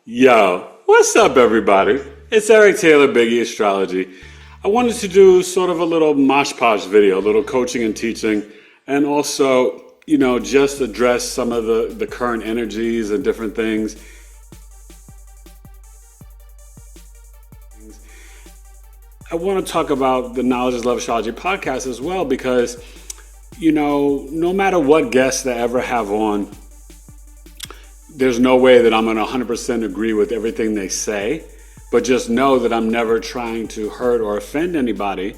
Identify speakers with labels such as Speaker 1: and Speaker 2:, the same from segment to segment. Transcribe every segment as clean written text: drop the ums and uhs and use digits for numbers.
Speaker 1: Yo, what's up, everybody? It's Eric Taylor, Big E Astrology. I wanted to do sort of a little mosh posh video, a little coaching and teaching, and also, just address some of the current energies and different things. I want to talk about the Knowledge is Love Astrology podcast as well because, no matter what guests I ever have on, there's no way that I'm going to 100% agree with everything they say, but just know that I'm never trying to hurt or offend anybody,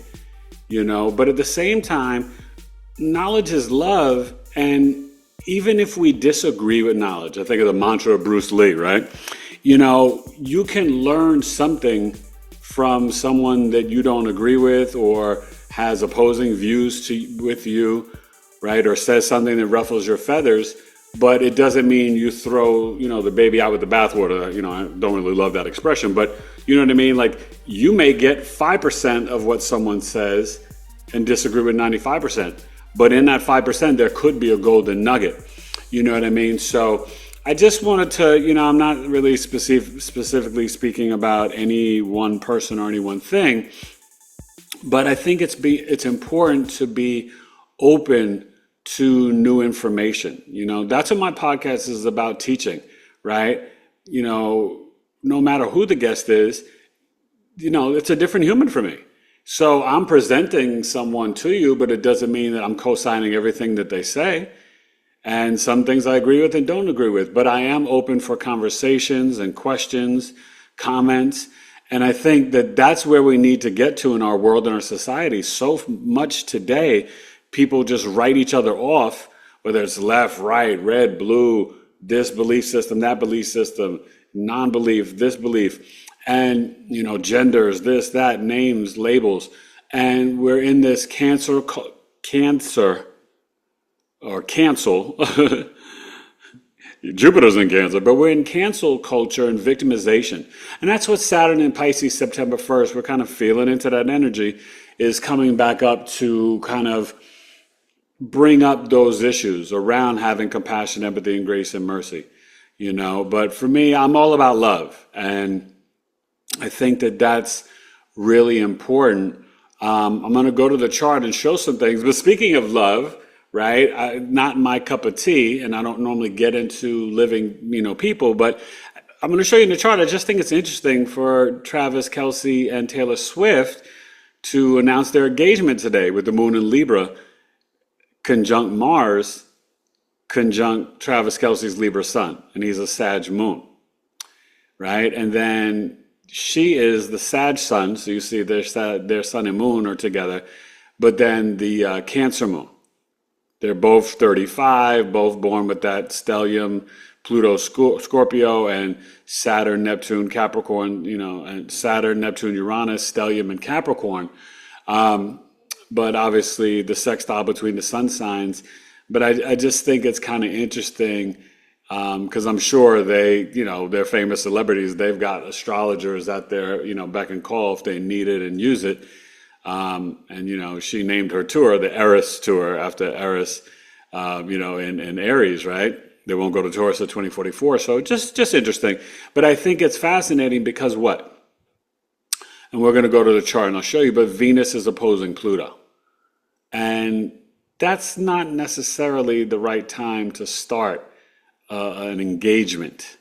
Speaker 1: But at the same time, knowledge is love, and even if we disagree with knowledge, I think of the mantra of Bruce Lee, right? You can learn something from someone that you don't agree with or has opposing views with you, right? Or says something that ruffles your feathers. But it doesn't mean you throw, the baby out with the bathwater. I don't really love that expression, but you know what I mean? Like, you may get 5% of what someone says and disagree with 95%. But in that 5%, there could be a golden nugget. You know what I mean? So I just wanted to, I'm not really specifically speaking about any one person or any one thing, but I think it's important to be open to new information. That's what my podcast is about, teaching, right? No matter who the guest is, it's a different human for me. So I'm presenting someone to you, but it doesn't mean that I'm co-signing everything that they say. And some things I agree with and don't agree with, but I am open for conversations and questions, comments. And I think that that's where we need to get to in our world and our society. So much today, people just write each other off, whether it's left, right, red, blue, this belief system, that belief system, non-belief, this belief, and, genders, this, that, names, labels. And we're in this cancer or cancel. Jupiter's in Cancer, but we're in cancel culture and victimization. And that's what Saturn in Pisces, September 1st, we're kind of feeling into that energy, is coming back up to kind of bring up those issues around having compassion, empathy, and grace and mercy, But for me, I'm all about love. And I think that that's really important. I'm going to go to the chart and show some things. But speaking of love, right, not my cup of tea, and I don't normally get into living, people, but I'm going to show you in the chart. I just think it's interesting for Travis Kelce and Taylor Swift to announce their engagement today with the moon in Libra, conjunct Mars, conjunct Travis Kelce's Libra sun, and he's a Sag moon, right? And then she is the Sag sun, so you see their sun and moon are together, but then the Cancer moon. They're both 35, both born with that stellium, Pluto, Scorpio, and Saturn, Neptune, Capricorn, and Saturn, Neptune, Uranus, stellium, and Capricorn. But obviously the sextile between the sun signs. But I just think it's kind of interesting because I'm sure they're famous celebrities. They've got astrologers at their, beck and call if they need it and use it. And, she named her tour the Eris Tour after Eris, in Aries, right? They won't go to Taurus at 2044. So just interesting. But I think it's fascinating because what? And we're going to go to the chart and I'll show you, but Venus is opposing Pluto. And that's not necessarily the right time to start an engagement.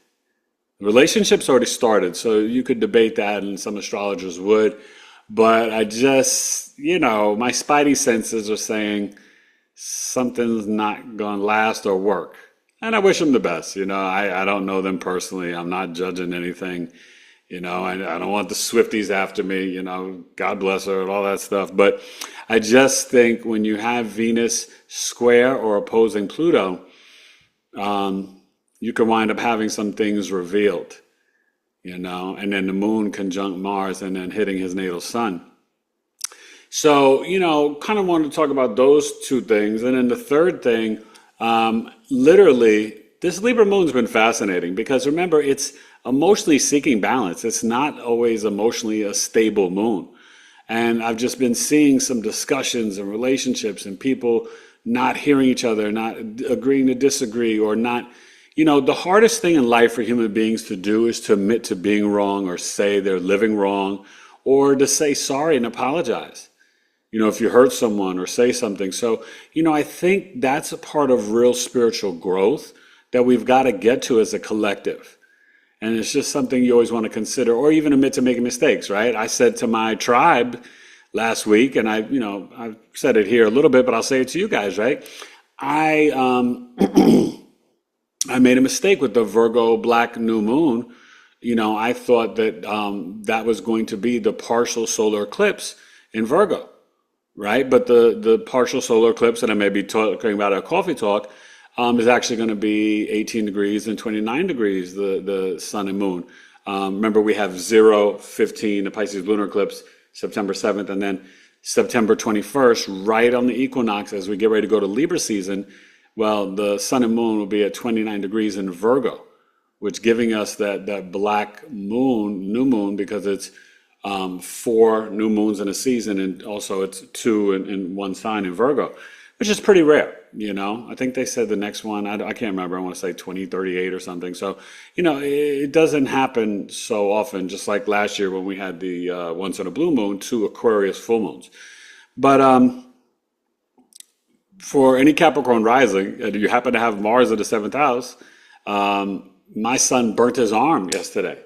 Speaker 1: The relationship's already started, so you could debate that, and some astrologers would. But I just, my spidey senses are saying something's not going to last or work. And I wish them the best. I don't know them personally. I'm not judging anything. I don't want the Swifties after me, God bless her and all that stuff. But I just think when you have Venus square or opposing Pluto, you can wind up having some things revealed, and then the moon conjunct Mars and then hitting his natal sun. So, kind of wanted to talk about those two things. And then the third thing, literally, this Libra moon's been fascinating because remember, it's emotionally seeking balance. It's not always emotionally a stable moon. And I've just been seeing some discussions and relationships and people not hearing each other, not agreeing to disagree, or not, The hardest thing in life for human beings to do is to admit to being wrong or say they're living wrong or to say sorry and apologize. If you hurt someone or say something. So, I think that's a part of real spiritual growth that we've got to get to as a collective. And it's just something you always want to consider or even admit to making mistakes, right? I said to my tribe last week, and I've said it here a little bit, but I'll say it to you guys, right? I I made a mistake with the Virgo black new moon. I thought that that was going to be the partial solar eclipse in Virgo, right? But the partial solar eclipse that I may be talking about at Coffee Talk is actually going to be 18 degrees and 29 degrees, the sun and moon. Remember, we have 0-15, the Pisces lunar eclipse, September 7th, and then September 21st, right on the equinox as we get ready to go to Libra season. Well, the sun and moon will be at 29 degrees in Virgo, which giving us that black moon, new moon, because it's 4 new moons in a season, and also it's 2 in one sign in Virgo, which is pretty rare. I think they said the next one, I can't remember, I want to say 2038 or something. So, it doesn't happen so often, just like last year when we had the once on a blue moon, 2 Aquarius full moons. But for any Capricorn rising, and you happen to have Mars in the 7th house, my son burnt his arm yesterday.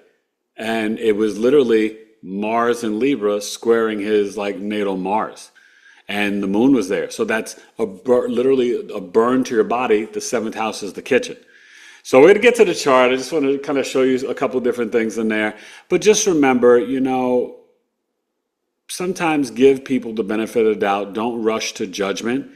Speaker 1: And it was literally Mars and Libra squaring his natal Mars. And the moon was there. So that's literally a burn to your body. The 7th house is the kitchen. So we're going to get to the chart. I just want to kind of show you a couple different things in there. But just remember, sometimes give people the benefit of the doubt. Don't rush to judgment.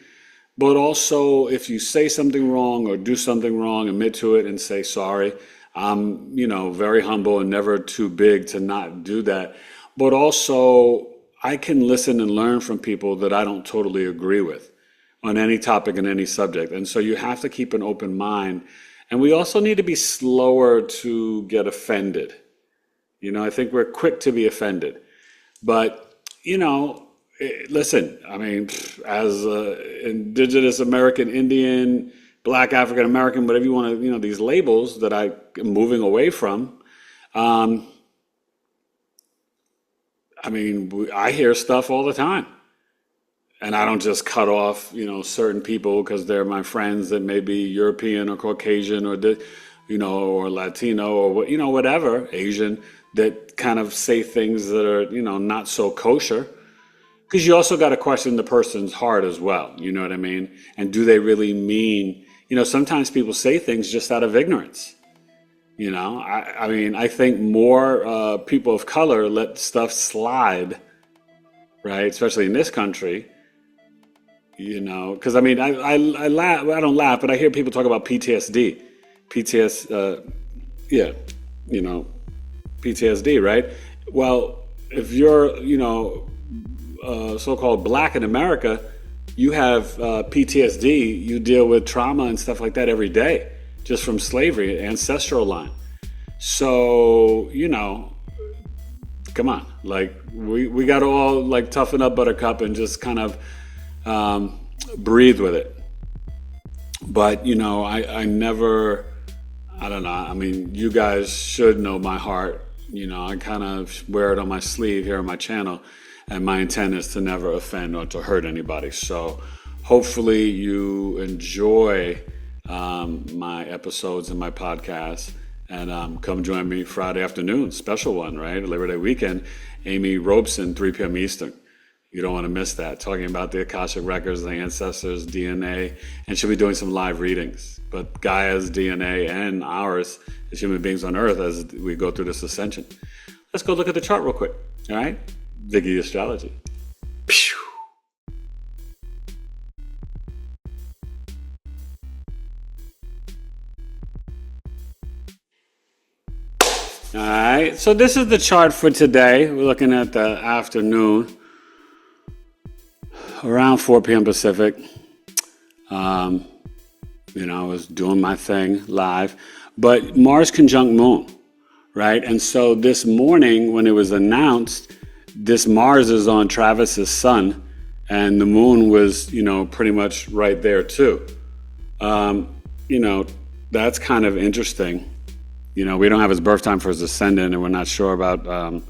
Speaker 1: But also, if you say something wrong or do something wrong, admit to it and say sorry. I'm, very humble and never too big to not do that. But also, I can listen and learn from people that I don't totally agree with on any topic and any subject. And so you have to keep an open mind. And we also need to be slower to get offended. I think we're quick to be offended. But, listen, I mean, as indigenous American, Indian, Black, African American, whatever you want to, these labels that I'm moving away from, I hear stuff all the time, and I don't just cut off, certain people because they're my friends that may be European or Caucasian or, or Latino or, whatever, Asian, that kind of say things that are, not so kosher. Because you also got to question the person's heart as well. You know what I mean? And do they really mean, sometimes people say things just out of ignorance. I think more people of color let stuff slide, right? Especially in this country, because I laugh, I don't laugh, but I hear people talk about PTSD, PTSD, right? Well, if you're, so-called Black in America, you have PTSD, you deal with trauma and stuff like that every day. Just from slavery, ancestral line. So, come on. We got to all toughen up, Buttercup, and just kind of breathe with it. But, I never, I don't know. You guys should know my heart. I kind of wear it on my sleeve here on my channel. And my intent is to never offend or to hurt anybody. So hopefully you enjoy my episodes and my podcasts, and come join me Friday afternoon, special one, right? Labor Day weekend, Amy Robeson, 3 p.m. Eastern. You don't want to miss that. Talking about the Akashic Records, the ancestors, DNA, and she'll be doing some live readings. But Gaia's DNA and ours as human beings on Earth as we go through this ascension. Let's go look at the chart real quick, all right? E Astrology. Pew. All right, so this is the chart for today. We're looking at the afternoon, around 4 p.m. Pacific. I was doing my thing live, but Mars conjunct Moon, right? And so this morning when it was announced, this Mars is on Travis's sun, and the moon was, pretty much right there too. that's kind of interesting. We don't have his birth time for his ascendant, and we're not sure about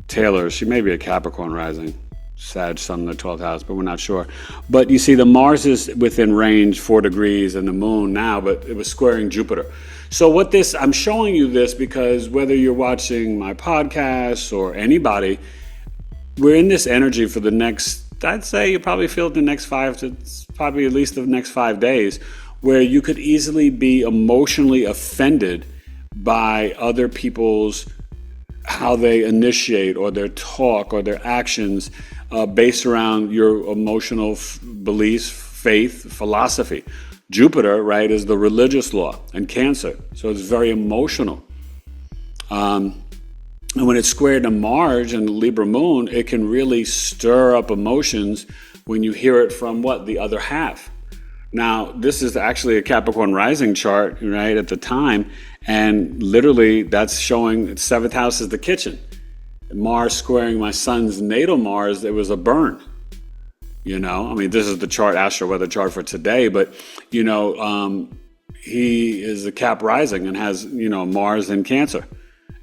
Speaker 1: Taylor. She may be a Capricorn rising, Sag, Sun in the 12th house, but we're not sure. But you see, the Mars is within range, 4 degrees, and the Moon now, but it was squaring Jupiter. So I'm showing you this because whether you're watching my podcast or anybody, we're in this energy for the next, I'd say you probably feel it the next probably at least the next 5 days, where you could easily be emotionally offended by other people's, how they initiate or their talk or their actions based around your emotional beliefs, faith, philosophy. Jupiter, right, is the religious law and Cancer, so it's very emotional. And when it's squared to Mars and the Libra moon, it can really stir up emotions when you hear it from the other half. Now, this is actually a Capricorn rising chart, right, at the time, and literally that's showing 7th house is the kitchen. Mars squaring my son's natal Mars, it was a burn. This is the chart, astro weather chart for today, but, he is a Cap rising and has, Mars in Cancer.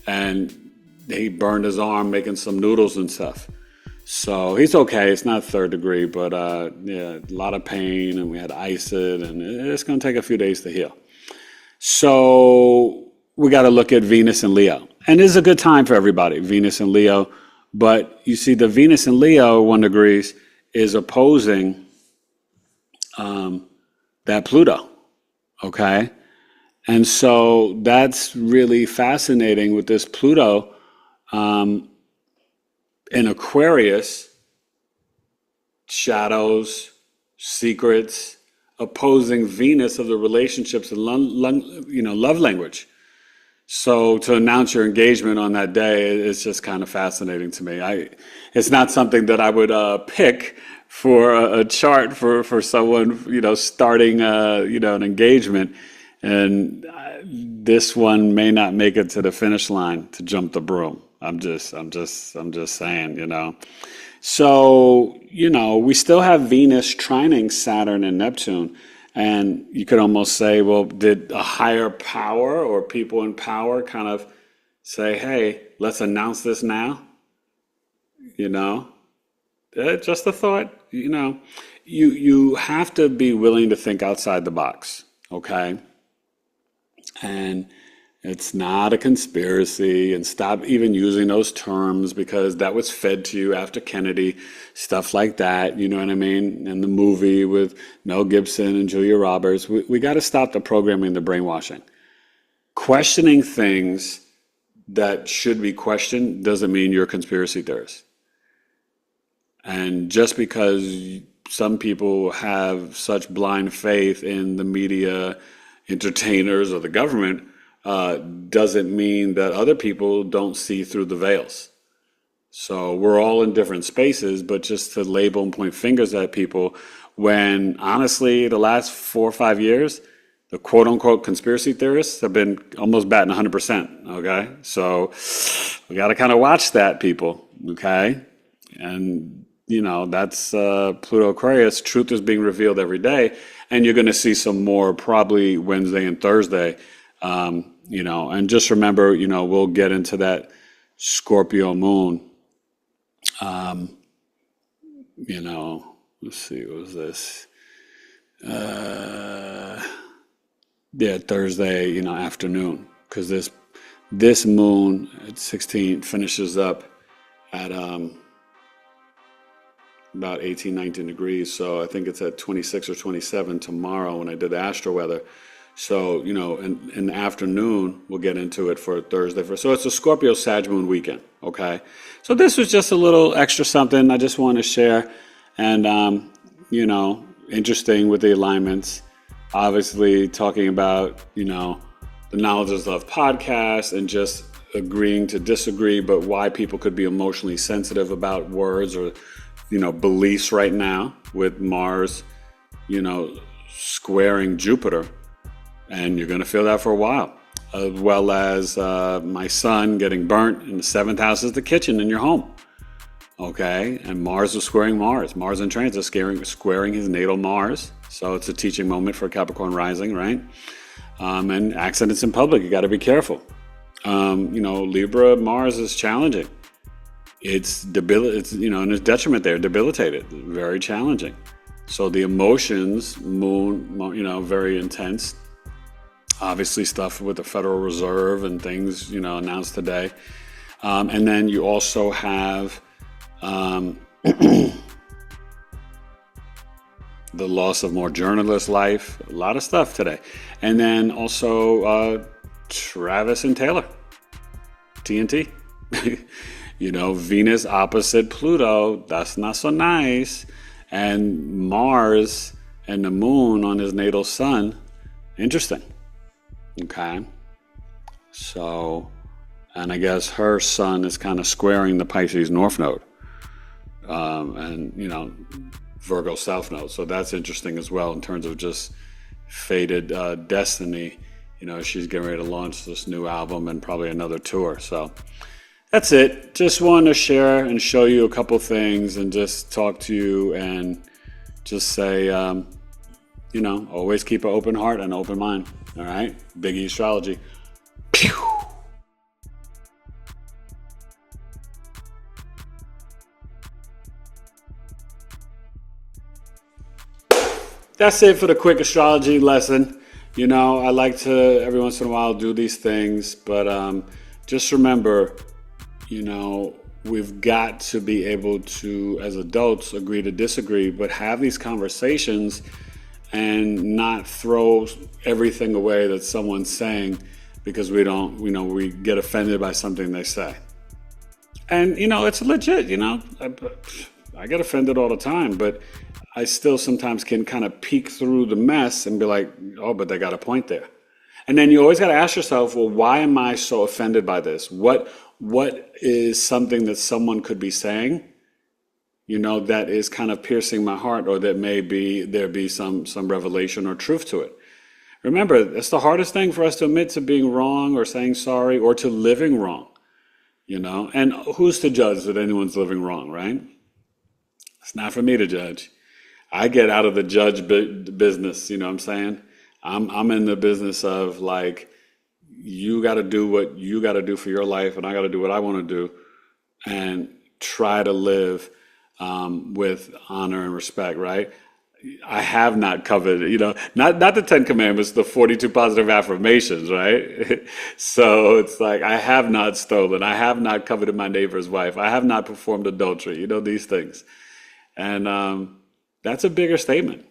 Speaker 1: And he burned his arm making some noodles and stuff. So he's okay. It's not 3rd degree, but a lot of pain, and we had acid, and it's going to take a few days to heal. So we got to look at Venus and Leo. And this is a good time for everybody, Venus and Leo. But you see, the Venus and Leo, 1 degrees, is opposing that Pluto, okay? And so that's really fascinating with this Pluto in Aquarius, shadows, secrets, opposing Venus of the relationships and love language. So to announce your engagement on that day is just kind of fascinating to me. It's not something that I would pick for a chart for someone starting an engagement, and this one may not make it to the finish line to jump the broom. I'm just saying, So, we still have Venus trining Saturn and Neptune. And you could almost say, well, did a higher power or people in power kind of say, hey, let's announce this now? Just a thought, you have to be willing to think outside the box, okay? And it's not a conspiracy, and stop even using those terms because that was fed to you after Kennedy, stuff like that, you know what I mean? And the movie with Mel Gibson and Julia Roberts, we got to stop the programming, the brainwashing. Questioning things that should be questioned doesn't mean you're a conspiracy theorist. And just because some people have such blind faith in the media, entertainers, or the government, doesn't mean that other people don't see through the veils. So we're all in different spaces, but just to label and point fingers at people when honestly the last 4 or 5 years, the quote unquote conspiracy theorists have been almost batting 100%. Okay. So we got to kind of watch that, people. Okay. And that's Pluto Aquarius. Truth is being revealed every day. And you're going to see some more probably Wednesday and Thursday. And just remember, we'll get into that Scorpio moon. Let's see, what was this? Thursday, afternoon, because this moon at 16 finishes up at about 18, 19 degrees. So I think it's at 26 or 27 tomorrow when I did the astro weather. So, in the afternoon, we'll get into it for Thursday. So it's a Scorpio Sag Moon weekend, okay? So this was just a little extra something I just want to share. And, interesting with the alignments. Obviously, talking about, the Knowledge is Love podcast and just agreeing to disagree, but why people could be emotionally sensitive about words or, beliefs right now with Mars, squaring Jupiter. And you're going to feel that for a while, as well as my son getting burnt in the 7th house is the kitchen in your home. Okay, and Mars is squaring Mars. Mars in transit squaring his natal Mars. So it's a teaching moment for Capricorn rising, right? And accidents in public, you got to be careful. Libra Mars is challenging. It's and there's detriment there, debilitated, very challenging. So the emotions, Moon, very intense. Obviously stuff with the Federal Reserve and things, announced today. And then you also have the loss of more journalist life, a lot of stuff today. And then also Travis and Taylor, TNT. Venus opposite Pluto, that's not so nice. And Mars and the moon on his natal sun, interesting. Okay. So, and I guess her sun is kind of squaring the Pisces North Node. Virgo South Node. So that's interesting as well in terms of just fated destiny. She's getting ready to launch this new album and probably another tour. So that's it. Just wanted to share and show you a couple things and just talk to you and just say, always keep an open heart and an open mind. All right? Big E Astrology. Pew! That's it for the quick astrology lesson. I like to every once in a while do these things, but just remember, we've got to be able to, as adults, agree to disagree, but have these conversations and not throw everything away that someone's saying because we get offended by something they say. And, it's legit, I get offended all the time, but I still sometimes can kind of peek through the mess and be like, oh, but they got a point there. And then you always got to ask yourself, well, why am I so offended by this? What is something that someone could be saying, that is kind of piercing my heart, or that there be some revelation or truth to it. Remember, it's the hardest thing for us to admit to being wrong or saying sorry or to living wrong, and who's to judge that anyone's living wrong, right? It's not for me to judge. I get out of the judge business, you know what I'm saying? I'm in the business of like, you got to do what you got to do for your life, and I got to do what I want to do, and try to live with honor and respect, right? I have not coveted, not the 10 Commandments, the 42 positive affirmations, right? So it's like, I have not stolen. I have not coveted my neighbor's wife. I have not performed adultery, these things. And that's a bigger statement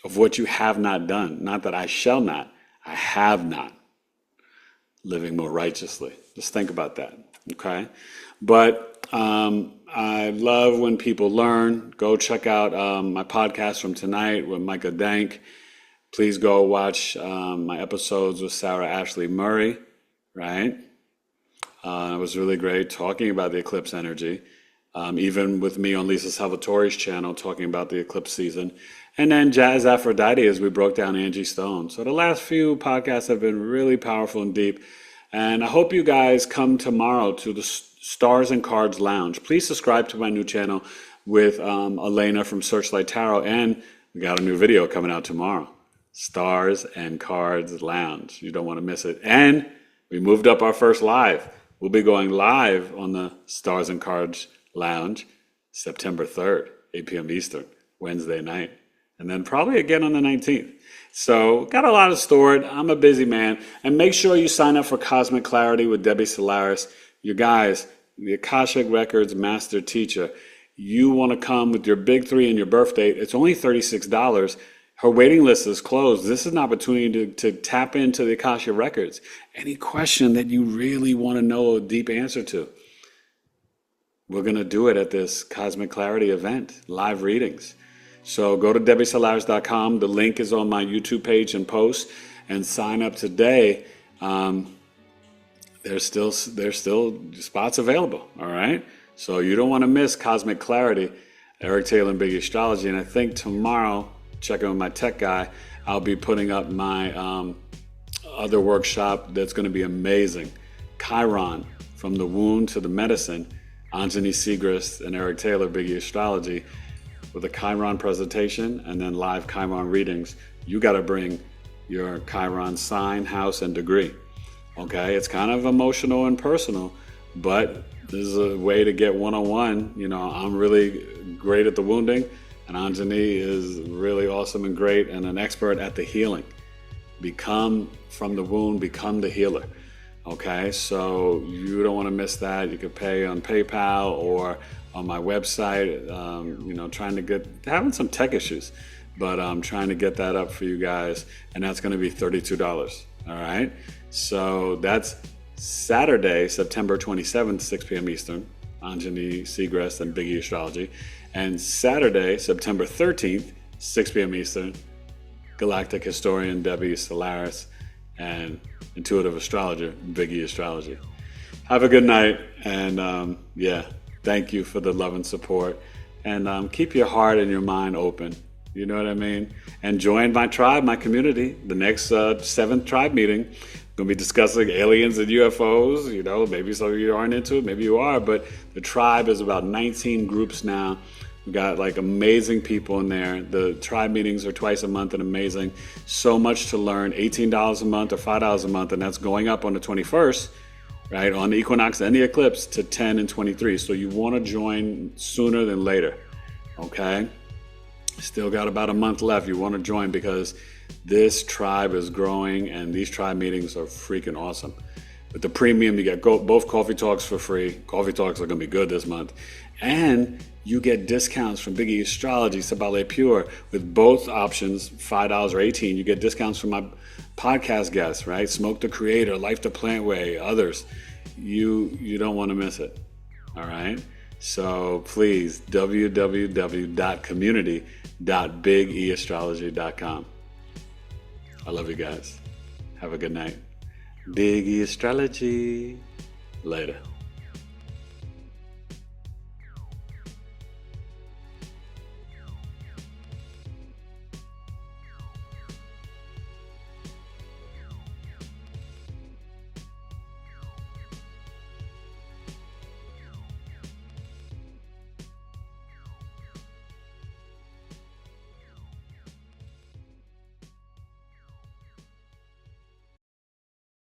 Speaker 1: of what you have not done. Not that I shall not, I have not. Living more righteously. Just think about that, okay? But I love when people learn. Go check out my podcast from tonight with Micah Dank. Please go watch my episodes with Sarah Ashley Murray, right? It was really great talking about the eclipse energy. Even with me on Lisa Salvatore's channel talking about the eclipse season. And then Jazz Aphrodite as we broke down Angie Stone. So the last few podcasts have been really powerful and deep. And I hope you guys come tomorrow to the Stars and Cards Lounge. Please subscribe to my new channel with Elena from Searchlight Tarot. And we got a new video coming out tomorrow. Stars and Cards Lounge. You don't want to miss it. And we moved up our first live. We'll be going live on the Stars and Cards Lounge September 3rd, 8 p.m. Eastern, Wednesday night. And then probably again on the 19th. So got a lot of stored. I'm a busy man. And make sure you sign up for Cosmic Clarity with Debbie Solaris. You guys, the Akashic Records Master Teacher. You want to come with your big three and your birth date. It's only $36. Her waiting list is closed. This is an opportunity to tap into the Akashic Records. Any question that you really want to know a deep answer to. We're going to do it at this Cosmic Clarity event, live readings. So go to DebbieSolaris.com. The link is on my YouTube page and post, and sign up today. There's still spots available, all right? So you don't want to miss Cosmic Clarity, Eric Taylor and Big Astrology. And I think tomorrow, checking with my tech guy, I'll be putting up my other workshop that's going to be amazing. Chiron, from the wound to the medicine. Anjani Segrist and Eric Taylor, Biggie Astrology, with a Chiron presentation and then live Chiron readings. You got to bring your Chiron sign, house, and degree. Okay, it's kind of emotional and personal, but this is a way to get one-on-one. I'm really great at the wounding, and Anjani is really awesome and great and an expert at the healing. Become from the wound, become the healer. Okay, so you don't want to miss that. You could pay on PayPal or on my website. Having some tech issues, but I'm trying to get that up for you guys, and that's going to be $32. All right, so that's Saturday, September 27th, 6 p.m. Eastern, Anjani Segrest and Big E Astrology, and Saturday, September 13th, 6 p.m. Eastern, Galactic Historian Debbie Solaris and Intuitive Astrologer Big E Astrology. Have a good night, and thank you for the love and support, and keep your heart and your mind open. You know what I mean? And join my tribe, my community. The next 7th tribe meeting, going to be discussing aliens and UFOs. Maybe some of you aren't into it, maybe you are, but the tribe is about 19 groups now. We got amazing people in there. The tribe meetings are twice a month and amazing. So much to learn. $18 a month or $5 a month, and that's going up on the 21st, right? On the equinox and the eclipse to 10 and 23. So you want to join sooner than later, okay? Still got about a month left. You want to join because this tribe is growing and these tribe meetings are freaking awesome. With the premium, you get both coffee talks for free. Coffee talks are going to be good this month. And you get discounts from Big E Astrology, Sabale Pure, with both options, $5 or $18. You get discounts from my podcast guests, right? Smoke the Creator, Life the Plant Way, others. You don't want to miss it, all right? So please, www.community.bigeastrology.com. I love you guys. Have a good night. Big E Astrology. Later.